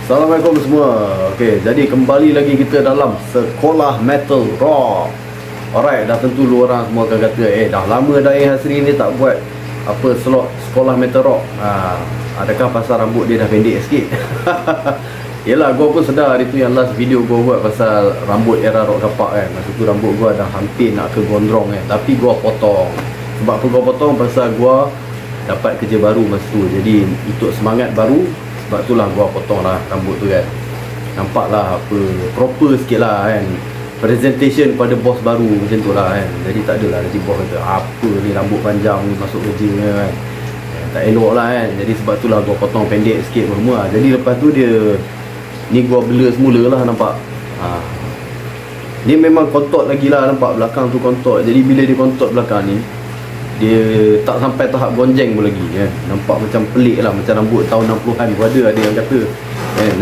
Assalamualaikum semua. Okey, jadi kembali lagi kita dalam Sekolah Metal Rock. Alright, dah tentu lu orang semua akan kata dah lama dah Hasri ni tak buat apa slot Sekolah Metal Rock. Adakah pasal rambut dia dah pendek sikit? Yelah, gua pun sedar hari tu yang last video gua buat pasal rambut era rock kapak kan. Masa tu rambut gua dah hampir nak ke gondrong kan. Tapi gua potong. Sebab apa gua potong? Pasal gua dapat kerja baru masa tu. Jadi untuk semangat baru, sebab itulah gua potong lah rambut tu kan. Nampak lah apa, proper sikit lah kan. Presentation pada bos baru macam tu lah kan. Jadi tak adalah nanti bos kata apa ni rambut panjang ni masuk kerja kan. Tak elok lah kan. Jadi sebab itulah gua potong pendek sikit semua. Jadi lepas tu dia ni gua blur semula lah, nampak. Ni memang kontot lagi lah, nampak belakang tu kontot. Jadi bila dia kontot belakang ni, dia tak sampai tahap gonjeng pun lagi kan. Nampak macam pelik lah, macam rambut tahun 60-an pun ada yang kata kan.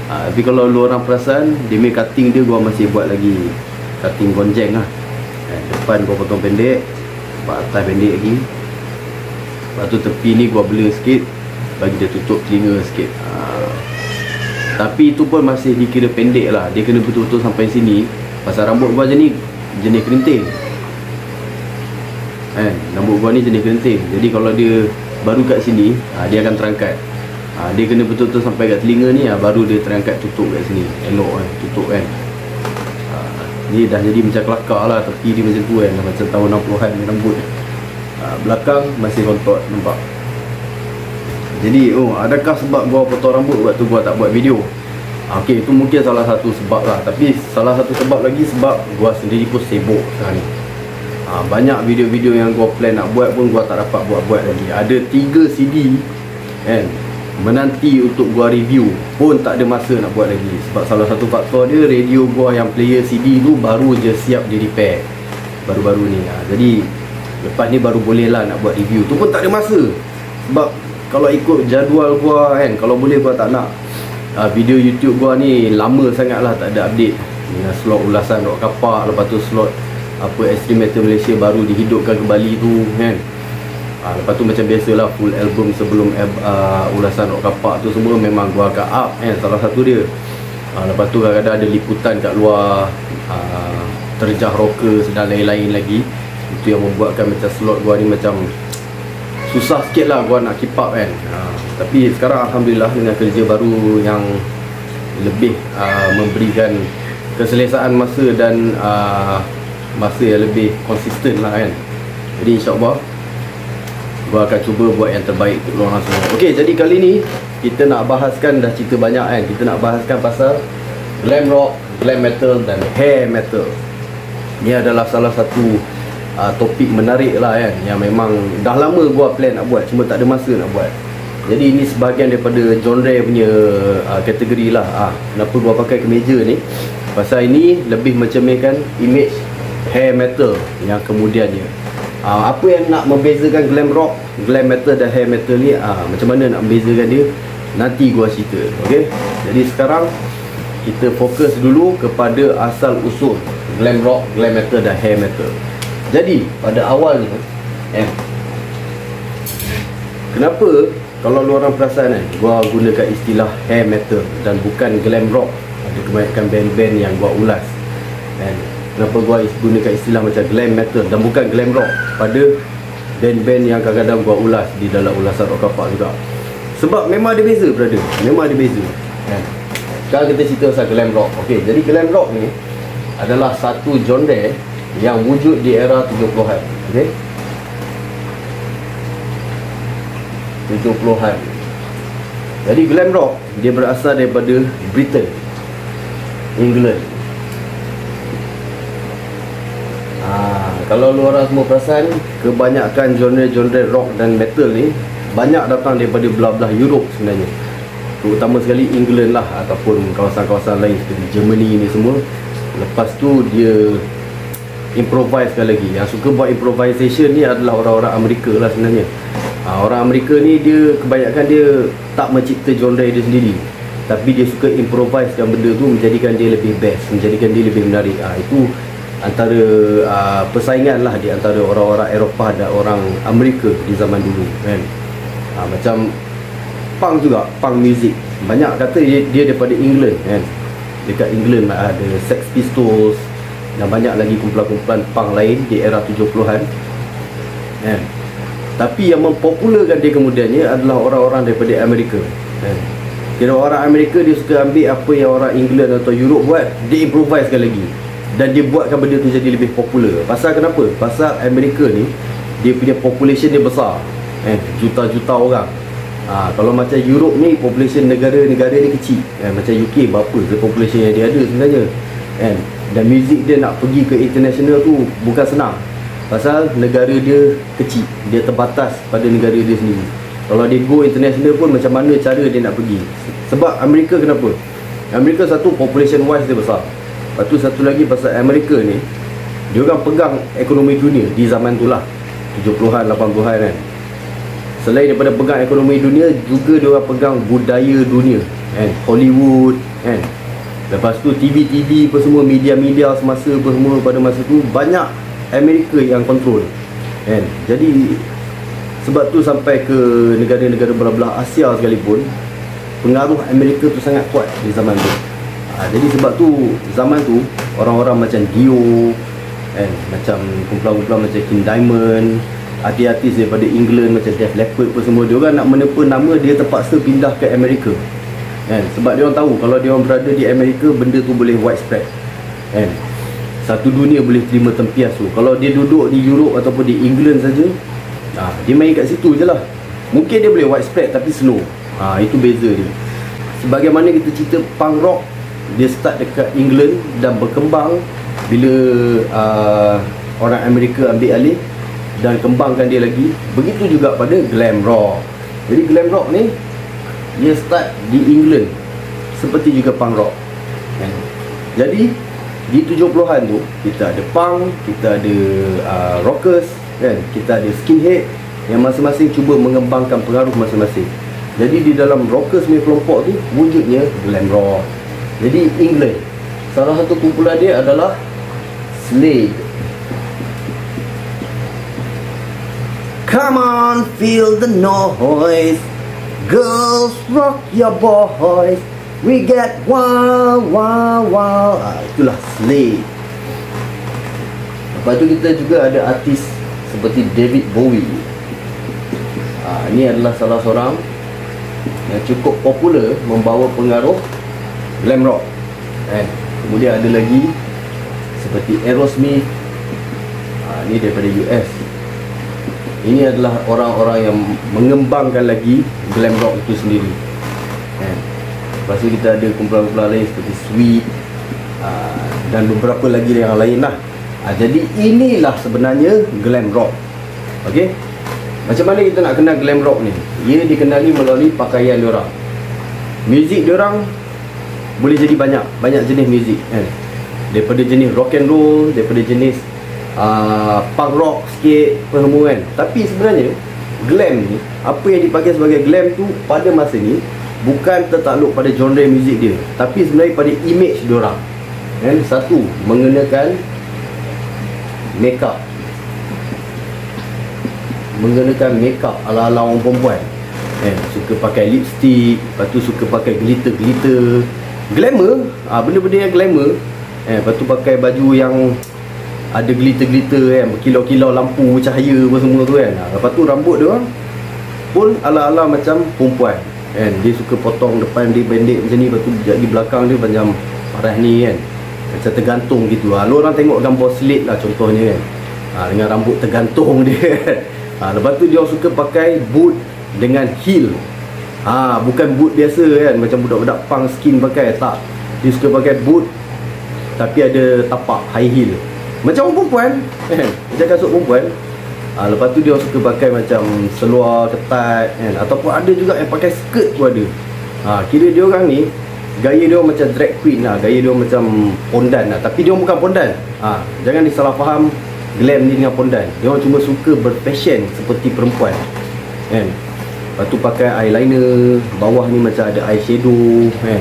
Tapi kalau lu orang perasan, dia punya cutting dia gua masih buat lagi cutting gonjeng lah kan. Depan gua potong pendek, atas pendek lagi. Lepas tu tepi ni gua blur sikit, bagi dia tutup telinga sikit. Tapi itu pun masih dikira pendek lah. Dia kena betul-betul sampai sini. Pasal rambut gua jenis kerinting kan. Rambut gua ni jenis kerinting. Jadi kalau dia baru kat sini, dia akan terangkat. Dia kena betul-betul sampai kat telinga ni, baru dia terangkat tutup kat sini. Elok kan, tutup kan. Ni dah jadi macam kelakar lah. Tepi dia macam tu kan, macam tahun 60-an ni rambut. Belakang masih kontot, nampak. Jadi adakah sebab gua potong rambut waktu gua tak buat video? Okey, itu mungkin salah satu sebab lah. Tapi salah satu sebab lagi sebab gua sendiri pun sibuk sekarang ni. Banyak video-video yang gua plan nak buat pun gua tak dapat buat lagi. Ada 3 CD kan, menanti untuk gua review pun tak ada masa nak buat lagi. Sebab salah satu faktor dia, radio gua yang player CD tu baru je siap di repair baru-baru ni. Jadi lepas ni baru boleh lah nak buat review. Tu pun tak ada masa. Sebab kalau ikut jadual gua kan, kalau boleh gua tak nak video YouTube gua ni lama sangat lah tak ada update. Dengan slot ulasan rock kapak, lepas tu slot apa Extreme Metal Malaysia baru dihidupkan kembali tu kan. Lepas tu macam biasalah full album sebelum ulasan rock kapak tu semua memang gua akan up kan, salah satu dia. Lepas tu kadang-kadang ada liputan kat luar, terjah rockers dan lain-lain lagi. Itu yang membuatkan macam slot gua ni macam susah sikit lah gua nak keep up kan. Tapi sekarang Alhamdulillah dengan kerja baru yang lebih memberikan keselesaan masa dan masa yang lebih konsisten lah kan. Jadi insyaAllah gua akan cuba buat yang terbaik untuk korang semua. Okey, jadi kali ni kita nak bahaskan, dah cerita banyak kan, kita nak bahaskan pasal glam rock, glam metal dan hair metal. Ni adalah salah satu topik menarik lah kan, yang memang dah lama gua plan nak buat, cuma tak ada masa nak buat. Jadi ini sebahagian daripada genre punya kategori lah. Kenapa gua pakai kemeja ni, pasal ini lebih mencerminkan image hair metal yang kemudiannya. Apa yang nak membezakan glam rock, glam metal dan hair metal ni, macam mana nak membezakan dia, nanti gua cerita. Okay, jadi sekarang kita fokus dulu kepada asal usul glam rock, glam metal dan hair metal. Jadi pada awalnya kenapa kalau lu orang perasan kan, gua gunakan istilah hair metal dan bukan glam rock. Ada kebanyakan band-band yang gua ulas kan. Kenapa gua gunakan istilah macam glam metal dan bukan glam rock pada band-band yang kadang-kadang gua ulas di dalam ulasan rock kapak juga. Sebab memang ada beza, brother. Memang ada beza kan. Sekarang kita cerita pasal glam rock. Okey, jadi glam rock ni adalah satu genre yang wujud di era 70-an. Okey, 70-an. Jadi glam rock dia berasal daripada Britain, England. Kalau lu orang semua perasan, kebanyakan genre-genre rock dan metal ni banyak datang daripada belah-belah Europe sebenarnya. Terutama sekali England lah, ataupun kawasan-kawasan lain seperti Germany ni semua. Lepas tu dia improvise sekali lagi. Yang suka buat improvisation ni adalah orang-orang Amerika lah sebenarnya. Orang Amerika ni dia kebanyakan dia tak mencipta genre dia sendiri, tapi dia suka improvisekan benda tu, menjadikan dia lebih best, menjadikan dia lebih menarik. Itu antara persaingan lah di antara orang-orang Eropah dan orang Amerika di zaman dulu kan. Macam punk juga, punk music. Banyak kata dia daripada England kan. Dekat England ada Sex Pistols dan banyak lagi kumpulan-kumpulan punk lain di era 70-an kan. Tapi yang mempopularkan dia kemudiannya adalah orang-orang daripada Amerika kan. Kira orang Amerika dia suka ambil apa yang orang England atau Europe buat, dia improvisekan lagi dan dia buatkan benda tu jadi lebih popular. Pasal kenapa? Pasal Amerika ni dia punya population dia besar juta-juta orang. Kalau macam Europe ni population negara-negara ni kecil macam UK berapa ke population yang dia ada sebenarnya dan muzik dia nak pergi ke international tu bukan senang. Pasal negara dia kecil, dia terbatas pada negara dia sendiri. Kalau dia go international pun macam mana cara dia nak pergi. Sebab Amerika kenapa? Amerika satu population wise dia besar. Lepas tu satu lagi pasal Amerika ni dia orang pegang ekonomi dunia di zaman tu lah 70-an 80-an kan. Selain daripada pegang ekonomi dunia, juga dia orang pegang budaya dunia kan. Hollywood kan. Lepas tu TV apa semua, media-media semasa apa semua pada masa tu banyak Amerika yang kontrol kan. Jadi sebab tu sampai ke negara-negara belah-belah Asia sekalipun pengaruh Amerika tu sangat kuat di zaman tu. Jadi sebab tu zaman tu orang-orang macam Dio kan, macam kumpulan-kumpulan macam King Diamond, artis-artis daripada England macam Def Leppard apa semua, dia orang nak menepa nama dia terpaksa pindah ke Amerika kan. Sebab dia orang tahu kalau dia orang berada di Amerika benda tu boleh widespread kan. Satu dunia boleh terima tempias tu. Kalau dia duduk di Europe ataupun di England saja, dia main kat situ je lah. Mungkin dia boleh widespread tapi slow. Itu beza dia. Sebagaimana kita cerita punk rock, dia start dekat England dan berkembang bila orang Amerika ambil alih dan kembangkan dia lagi. Begitu juga pada glam rock. Jadi glam rock ni dia start di England seperti juga punk rock kan. Jadi di 70-an tu kita ada punk, kita ada rockers kan, kita ada skinhead yang masing-masing cuba mengembangkan pengaruh masing-masing. Jadi di dalam rockers punya kelompok tu wujudnya glam rock. Jadi England, salah satu kumpulan dia adalah Slade. Come on, feel the noise, girls rock your boys, we get wow, wow, wow. Itulah Slade. Lepas tu kita juga ada artis seperti David Bowie. Ini adalah salah seorang yang cukup popular membawa pengaruh glam rock kan. Kemudian ada lagi seperti Aerosmith. Ini daripada US. Ini adalah orang-orang yang mengembangkan lagi glam rock itu sendiri kan. Lepas tu kita ada kumpulan-kumpulan lain seperti Sweet dan beberapa lagi yang lain lah. Jadi inilah sebenarnya glam rock. Okey. Macam mana kita nak kenal glam rock ni? Ia dikenali melalui pakaian diorang. Muzik diorang boleh jadi banyak jenis muzik kan. Daripada jenis rock and roll, daripada jenis punk rock sikit apa semua kan. Tapi sebenarnya glam ni, apa yang dipakai sebagai glam tu pada masa ni bukan tertakluk pada genre muzik dia, tapi sebenarnya pada image diorang kan. Satu, mengenakan makeup, ala-ala orang perempuan kan. Suka pakai lipstick, lepas tu suka pakai glitter, glamour, benda-benda yang glamour lepas tu pakai baju yang ada glitter kan, berkilau-kilau lampu cahaya apa semua tu kan. Lepas tu rambut dia pun ala-ala macam perempuan kan. Dia suka potong depan dia pendek macam ni, lepas tu jadi belakang dia macam parah ni kan, macam tergantung gitu. Lu orang tengok gambar Slade lah contohnya kan, dengan rambut tergantung dia. Lepas tu dia suka pakai boot dengan heel. Bukan boot biasa kan, macam budak-budak punk skin pakai, tak. Dia suka pakai boot tapi ada tapak high heel, macam orang perempuan kan, macam kasut perempuan. Lepas tu dia suka pakai macam seluar ketat kan, ataupun ada juga yang pakai skirt pun ada. Kira dia orang ni gaya dia macam drag queen lah, gaya dia macam pondan lah, tapi dia bukan pondan. Jangan disalah faham glam ni dengan pondan. Dia orang cuma suka berfashion seperti perempuan kan. Lepas tu pakai eyeliner, bawah ni macam ada eyeshadow kan.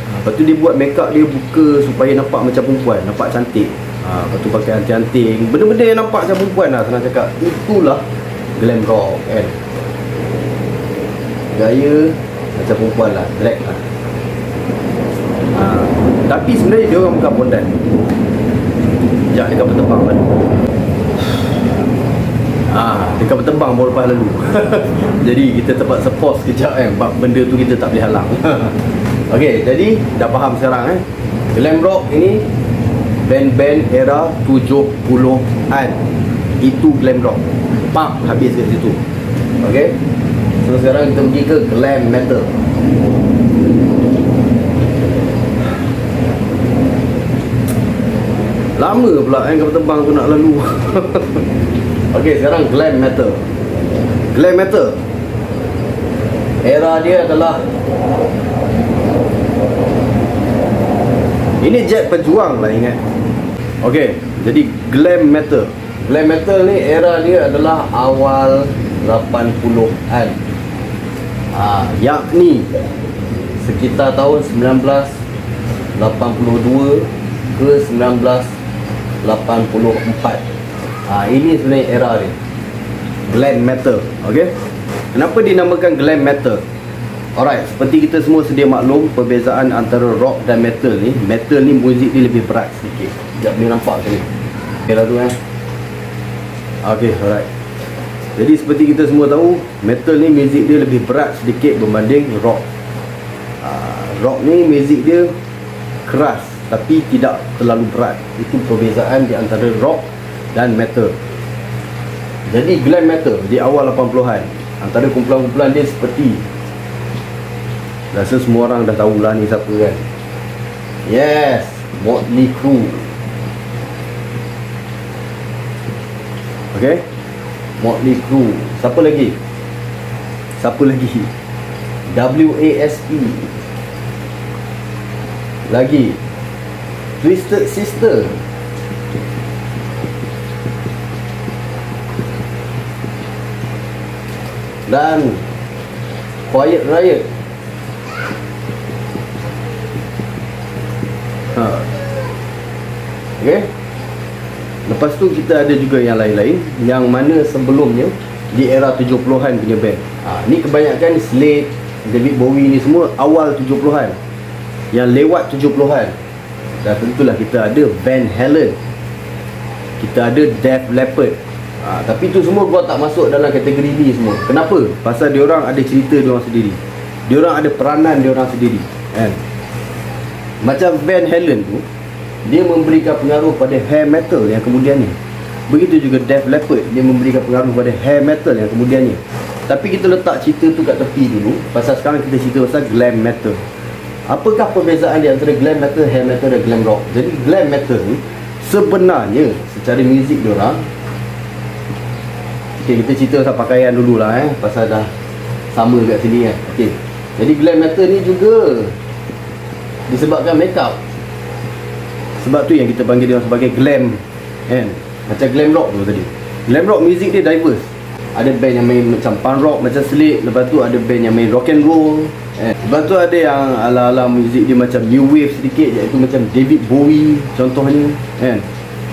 Lepas tu dia buat makeup dia buka supaya nampak macam perempuan, nampak cantik. Lepas tu pakai anting-anting, benda-benda yang nampak macam perempuan lah, senang cakap. Itulah glam rock kan. gaya macam perempuan lah, drag lah. Tapi sebenarnya dia orang bukan pondan. Sekejap dia kapal terbang kan. Dia kapal terbang baru lepas lalu. Jadi kita terpaksa pause sekejap kan, sebab benda tu kita tak boleh halang. Okay, jadi dah faham sekarang glam rock ini band-band era 70-an. Itu glam rock. Pak, habis kat situ. Okay, so sekarang kita pergi ke glam metal. Lama pula kapal terbang tu nak lalu. Okay, sekarang glam metal. Glam metal era dia adalah, ini Jet Pejuang lah, ingat. Okay, jadi glam metal. Glam metal ni era dia adalah awal 80-an. Yakni sekitar tahun 1982 ke 1984. Ini sebenarnya era dia, glam metal. Okay, kenapa dinamakan glam metal? Alright, seperti kita semua sedia maklum, perbezaan antara rock dan metal ni, metal ni muzik dia lebih berat sikit. Sekejap boleh nampak ke ni? Okay lah tu Okay, alright. Jadi seperti kita semua tahu, metal ni muzik dia lebih berat sedikit berbanding rock. Rock ni muzik dia keras tapi tidak terlalu berat. Itu perbezaan di antara rock dan metal. Jadi glam metal di awal 80-an, antara kumpulan-kumpulan dia seperti, rasa semua orang dah tahulah ni siapa kan. Yes, Motley Crue. Okay, Motley Crue. Siapa lagi? WASP. Lagi Twisted Sister. Dan Quiet Riot. Okay, lepas tu kita ada juga yang lain-lain, yang mana sebelumnya di era 70-an punya band. Ni kebanyakan Slade, David Bowie ni semua awal 70-an, yang lewat 70-an. Dan tentulah kita ada Van Halen, kita ada Def Leppard. Tapi tu semua gua tak masuk dalam kategori ni semua. Kenapa? Pasal diorang ada cerita diorang sendiri, diorang ada peranan diorang sendiri kan? Macam Van Halen tu, dia memberikan pengaruh pada hair metal yang kemudian ni. Begitu juga Def Leppard, dia memberikan pengaruh pada hair metal yang kemudian ni. Tapi kita letak cerita tu kat tepi dulu, pasal sekarang kita cerita pasal glam metal. Apakah perbezaan di antara glam metal, hair metal dan glam rock? Jadi glam metal ni sebenarnya secara muzik diorang, okay, kita cerita pasal pakaian dululah pasal dah sama kat sini kan. Okay, jadi glam metal ni juga disebabkan makeup. Sebab tu yang kita panggil dia sebagai glam kan. Macam glam rock tu tadi, glam rock muzik dia diverse. Ada band yang main macam punk rock macam Slade, lepas tu ada band yang main rock and roll lepas tu ada yang ala-ala muzik dia macam new wave sedikit, iaitu macam David Bowie contohnya kan.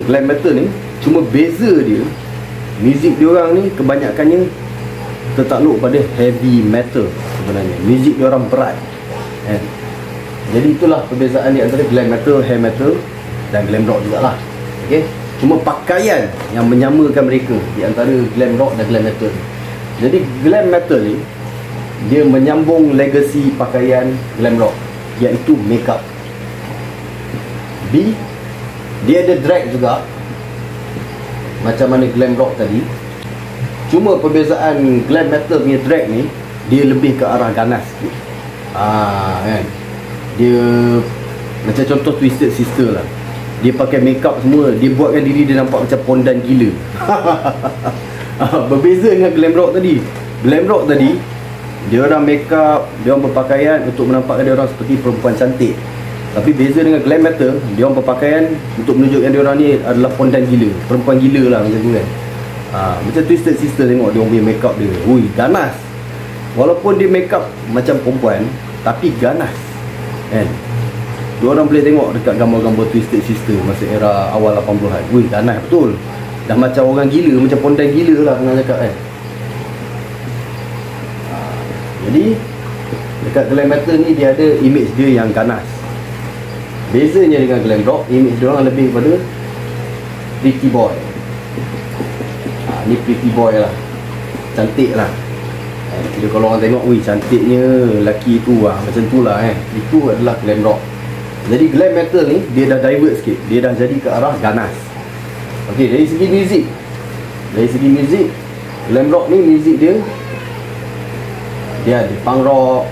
Glam metal ni cuma beza dia, muzik diorang ni kebanyakannya tertakluk pada heavy metal sebenarnya. Muzik diorang berat kan. Jadi itulah perbezaan di antara glam metal, hair metal dan glam rock jugalah. Okay, cuma pakaian yang menyamakan mereka di antara glam rock dan glam metal. Jadi glam metal ni dia menyambung legasi pakaian glam rock, iaitu makeup. B, dia ada drag juga macam mana glam rock tadi. Cuma perbezaan glam metal punya drag ni, dia lebih ke arah ganas sikit. Kan, dia macam contoh Twisted Sister lah, dia pakai makeup semua, dia buatkan diri dia nampak macam pondan gila. Berbeza dengan glam rock tadi. Glam rock tadi dia orang makeup, dia orang berpakaian untuk menampakkan dia orang seperti perempuan cantik. Tapi beza dengan glam metal, dia orang berpakaian untuk menunjukkan dia orang ni adalah pondan gila, perempuan gila lah macam tu kan. Macam Twisted Sister, tengok dia orang punya makeup dia, ui ganas. Walaupun dia makeup macam perempuan, tapi ganas kan. Dia orang boleh tengok dekat gambar-gambar Twisted Sister masa era awal 80-an. Ui ganas betul. Dah macam orang gila, macam pondan gila lah kena cakap kan. Jadi Jadi dekat glam metal ni dia ada image dia yang ganas. Bezanya dengan glam rock, image dia orang lebih kepada pretty boy. Ni pretty boy lah, cantik lah. Jadi kalau orang tengok, wih cantiknya lelaki tu lah, macam tu lah itu adalah glam rock. Jadi glam metal ni dia dah divert sikit, dia dah jadi ke arah ganas. Okey, dari segi muzik, glam rock ni muzik dia ada punk rock,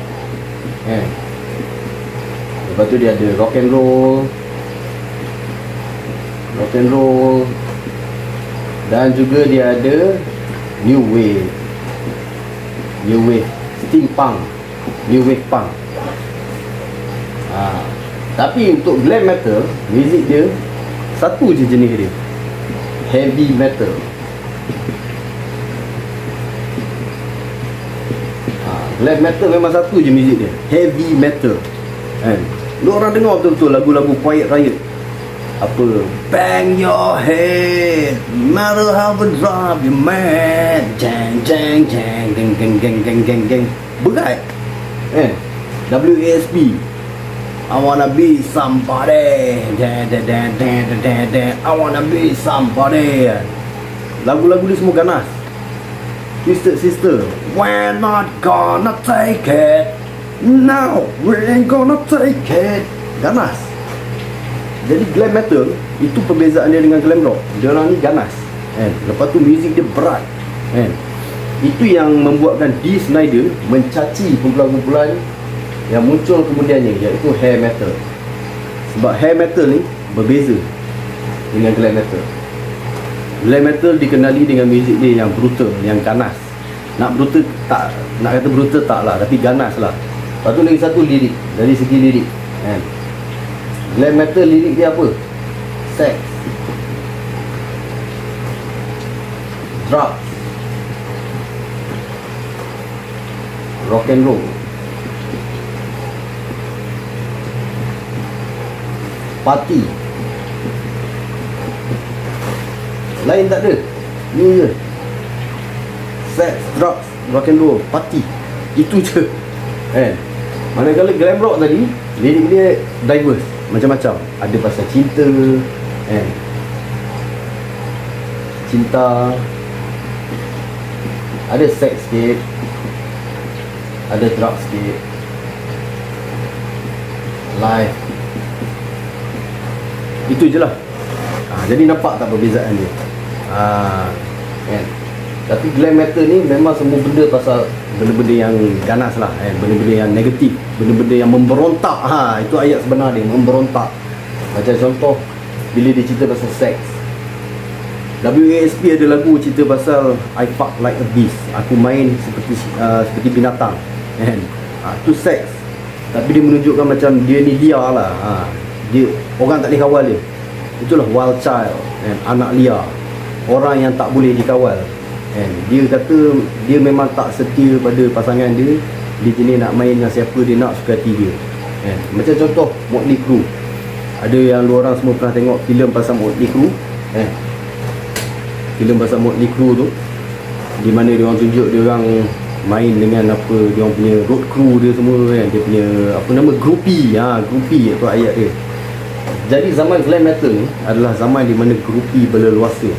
lepas tu dia ada rock and roll, dan juga dia ada new wave, steampunk, new wave punk. Tapi untuk glam metal, muzik dia satu je jenis dia, heavy metal. Glam metal memang satu je muzik dia, heavy metal. Lu orang dengar betul-betul lagu-lagu Quiet Riot, apa bang your head, matter how the drop you mad, jang jang jang, geng geng geng geng geng geng, berat. WASP, I wanna be somebody, da da da da da da, I wanna be somebody. Lagu-lagu dia semua ganas. Twisted Sister, we're not gonna take it, no, we ain't gonna take it. Ganas. Jadi glam metal itu perbezaan dia dengan glam rock. Dia orang ni ganas, lepas tu muzik dia berat, Itu yang membuatkan Dee Snider mencaci kumpulan-kumpulan yang muncul kemudiannya, iaitu hair metal. Sebab hair metal ni berbeza dengan glam metal. Glam metal dikenali dengan muzik dia yang brutal, yang ganas. Nak brutal tak, nak kata brutal tak lah, tapi ganas lah. Lepas tu lagi satu lirik, dari segi lirik, glam metal lirik dia apa? Sex, drugs, rock and roll, party. Lain tak ada, ni je. Sex, drugs, rock and roll, party. Itu je. Manakala glam rock tadi, lirik dia diverse, macam-macam. Ada pasal cinta, ada seks sikit, ada drugs sikit, life. Itu je lah. Jadi nampak tak perbezaan dia? Tapi glam metal ni memang semua benda pasal benda-benda yang ganas lah, benda-benda yang negatif, benda-benda yang memberontak. Itu ayat sebenar dia, memberontak. Macam contoh bila dia cerita pasal seks, WASP ada lagu cerita pasal I fuck like a beast, aku main seperti binatang, itu seks. Tapi dia menunjukkan macam dia ni liar lah, dia orang tak boleh kawal dia. Itulah wild child, anak liar, orang yang tak boleh dikawal. Dia kata dia memang tak setia pada pasangan dia. Dia jenis nak main dengan siapa dia nak, suka hati dia. Macam contoh Motley Crue. Ada yang lu orang semua pernah tengok filem pasal Motley Crue, filem pasal Motley Crue tu, di mana dia orang tunjuk dia orang main dengan apa, dia orang punya road crew dia semua, dia punya apa nama, groupie. Groupie itu ayat dia. Jadi zaman glam metal ni adalah zaman di mana groupie berleluasa.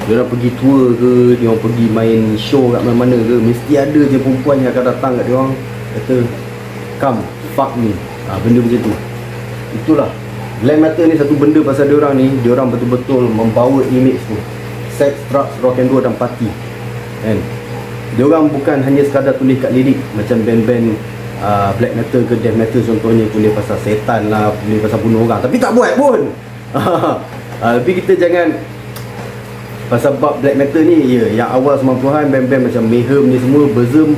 Dia orang pergi tour ke, dia orang pergi main show kat mana-mana ke, mesti ada je perempuan yang akan datang kat dia orang, kata come fuck me, benda macam tu. Itulah glam metal ni, satu benda pasal dia orang ni, dia orang betul-betul membawa image tu, sex, drugs, rock and roll dan party. Dia orang bukan hanya sekadar tulis kat lirik macam band-band black metal ke death metal contohnya, tulis pasal setan lah, tulis pasal bunuh orang, tapi tak buat pun. Tapi kita jangan pasal bab black metal ni, yang awal 90-an band-band macam Mayhem ni semua, Burzum,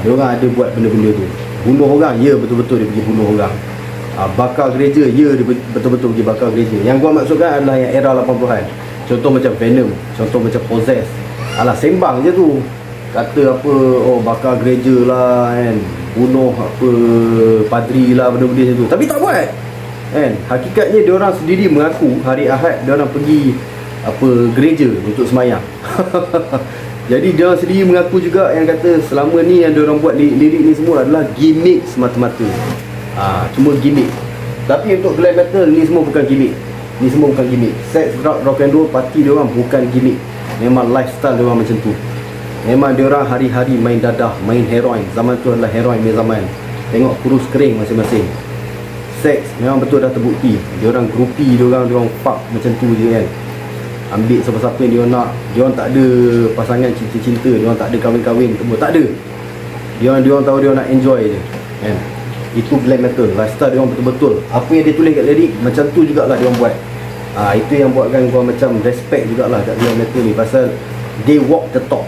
dia orang ada buat benda-benda tu. Bunuh orang, betul-betul dia pergi bunuh orang. Bakar gereja, dia betul-betul pergi bakar gereja. Yang gua maksudkan adalah yang era 80-an. Contoh macam Venom, contoh macam Possessed. Sembang je tu, kata apa, bakar gereja lah, bunuh apa padri lah, benda-benda macam tu, tapi tak buat. Hakikatnya dia orang sendiri mengaku hari Ahad dia orang pergi apa gereja untuk semayang. Jadi dia sendiri mengaku juga yang kata selama ni yang dia orang buat lirik ni semua adalah gimmick semata-mata. Cuma gimmick. Tapi untuk glam metal ni semua bukan gimmick. Ni semua bukan gimmick. Sex, drug, rock and roll, party dia orang bukan gimmick. Memang lifestyle dia orang macam tu. Memang dia orang hari-hari main dadah, main heroin. Zaman tu adalah heroin punya zaman. Tengok kurus kering masing-masing. Seks memang betul dah terbukti. Dia orang groupie, dia orang fuck macam tu je kan. Ambil siapa-siapa yang dia orang nak. Dia orang tak ada pasangan cinta-cinta, dia orang tak ada kahwin-kahwin semua, tak ada. Dia orang tahu dia orang nak enjoy je kan. Itu glam metal. Lifestyle dia orang betul-betul. Apa yang dia tulis kat lirik macam tu jugalah dia orang buat. Itu yang buatkan gua macam respect jugalah kat glam metal ni, pasal they walk the talk.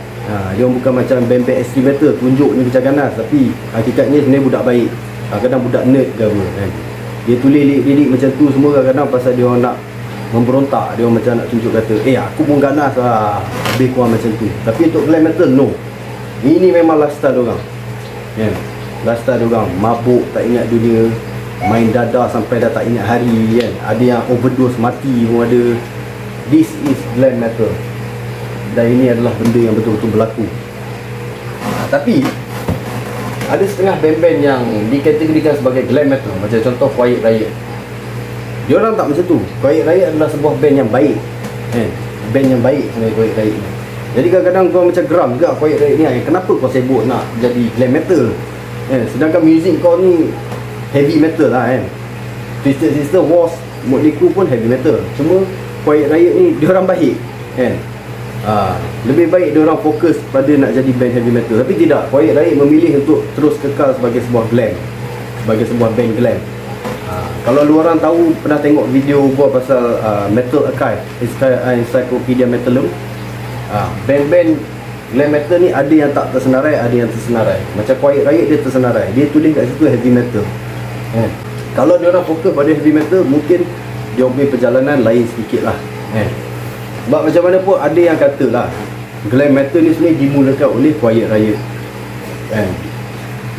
Dia orang bukan macam band-band extreme metal tunjuknya macam ganas, tapi hakikatnya sebenarnya budak baik. Kadang budak nerd ke apa kan. Dia tulis lirik macam tu semua kadang-kadang pasal dia orang nak memberontak. Dia orang macam nak tunjuk kata aku pun ganas lah, lebih kurang macam tu. Tapi untuk glam metal no. Ini memang lifestyle dia orang kan. Lifestyle dia orang mabuk tak ingat dunia, main dadah sampai dah tak ingat hari kan. Ada yang overdose mati pun ada. This is glam metal. Dan ini adalah benda yang betul-betul berlaku. Tapi ada setengah band-band yang dikategorikan sebagai glam metal, macam contoh Quiet Riot. Dia orang tak macam tu. Quiet Riot adalah sebuah band yang baik kan. Band yang baik sebenarnya Quiet Riot ni. Jadi kadang-kadang kau macam geram juga Quiet Riot ni, kenapa kau sibuk nak jadi glam metal kan? Sedangkan muzik kau ni heavy metal lah kan. Twisted Sister, Was, Motley Crue pun heavy metal. Cuma Quiet Riot ni dia orang baik kan. Lebih baik dia orang fokus pada nak jadi band heavy metal. Tapi tidak, Quiet Riot memilih untuk terus kekal sebagai sebuah glam, sebagai sebuah band glam. Kalau lu orang tahu, pernah tengok video gua pasal Metal Archive, Encyclopedia Metalum. Band-band glam metal ni ada yang tak tersenarai, ada yang tersenarai. Macam Quiet Riot dia tersenarai, dia tulis kat situ heavy metal Kalau dia orang fokus pada heavy metal, mungkin dia punya perjalanan lain sedikit lah sebab macam mana pun ada yang kata lah glam metal ni sebenarnya dimulakan oleh Quiet Riot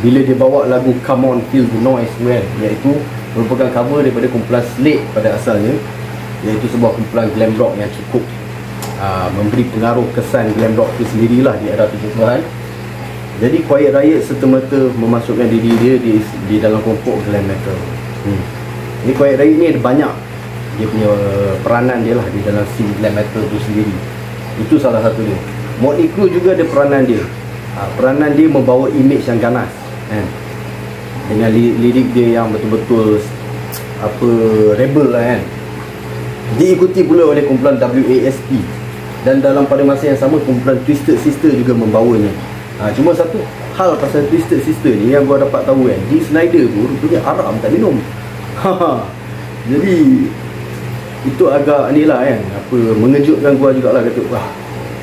bila dia bawa lagu Come On Feel The Noise kan, iaitu merupakan cover daripada kumpulan Slade pada asalnya, iaitu sebuah kumpulan glam rock yang cukup memberi pengaruh kesan glam rock itu sendirilah di era 70-an. Jadi Quiet Riot serta-merta memasukkan diri dia di dalam kelompok glam metal. Ini Quiet Riot ni ada banyak dia punya peranan dia lah di dalam scene glam metal tu sendiri. Itu salah satu dia. Motley Crue juga ada peranan dia. Peranan dia membawa image yang ganas dengan lirik dia yang betul-betul rebel lah kan. Diikuti pula oleh kumpulan WASP, dan dalam pada masa yang sama kumpulan Twisted Sister juga membawanya. Cuma satu hal pasal Twisted Sister ni yang gua dapat tahu kan, Dee Snider tu rupanya haram tak minum. Jadi itu agak ni lah kan, mengejutkan gua jugalah. Kata wah,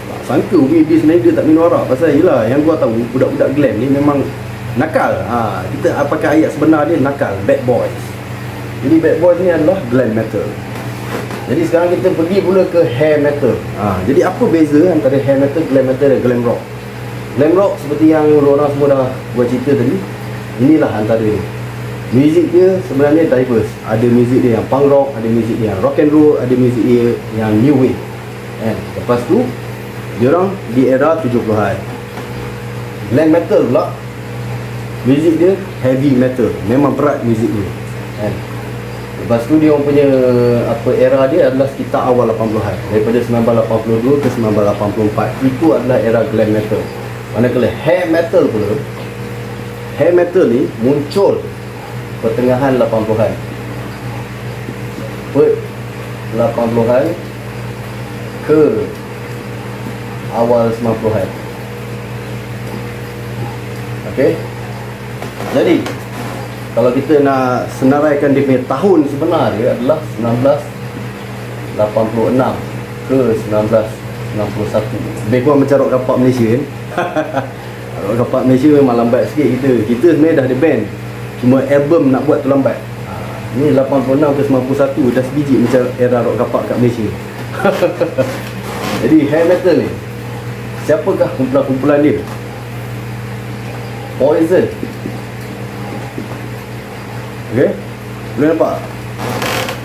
tak sangka Dee Snider tak minum arak. Pasal yelah, yang gua tahu budak-budak glam ni memang nakal. Kita apakah ayat sebenar dia nakal, bad boys. Jadi bad boys ni adalah glam metal. Jadi sekarang kita pergi pula ke hair metal. Jadi apa beza antara hair metal, glam metal dan glam rock? Glam rock seperti yang orang semua dah buat cerita tadi, inilah antara dia. Muzik dia sebenarnya diverse. Ada muzik dia yang punk rock, ada muzik dia yang rock and roll, ada muzik dia yang new wave Lepas tu diorang di era 70-an. Glam metal pula, muzik dia heavy metal, memang berat muzik dia Lepas tu dia punya era dia adalah sekitar awal 80-an, daripada 1982 ke 1984. Itu adalah era glam metal. Manakala hair metal pula, hair metal ni muncul pertengahan 80-an, 80-an ke awal 90-an. Okey. Jadi kalau kita nak senaraikan dia punya tahun sebenar dia adalah 1986 ke 1991. Lebih kurang macam rock kapak Malaysia kan. Rock kapak Malaysia memang lambat sikit kita sebenarnya dah ada band, cuma album nak buat tu lambat. Ni 86 ke 91 dah sebiji macam era rock kapak kat Malaysia. Jadi hair metal ni, siapakah kumpulan-kumpulan dia? Poison. Okay, boleh nampak?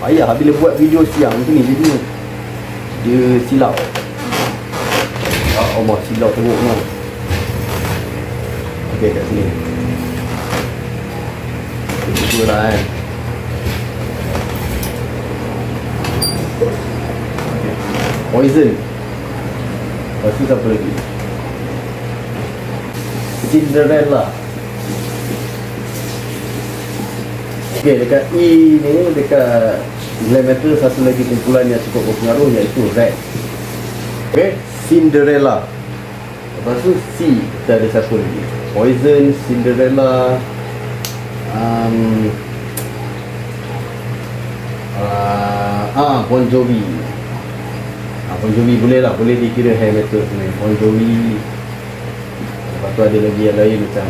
Payah bila buat video siang macam ni, jadinya dia silap. Allah, silau teruk kan. Okey, kat sini itu lah kan. Poison. Lepas tu apa lagi? Cinderella. Okey, dekat E ni, dekat glam metal, satu lagi kumpulan yang cukup berpengaruh iaitu Red. Okey, Cinderella. Lepas tu C, kita ada satu lagi, Poison, Cinderella, Bon Jovi. Bon Jovi boleh lah, boleh dikira hair metal sebenarnya. Bon Jovi. Lepas tu ada lagi yang lain macam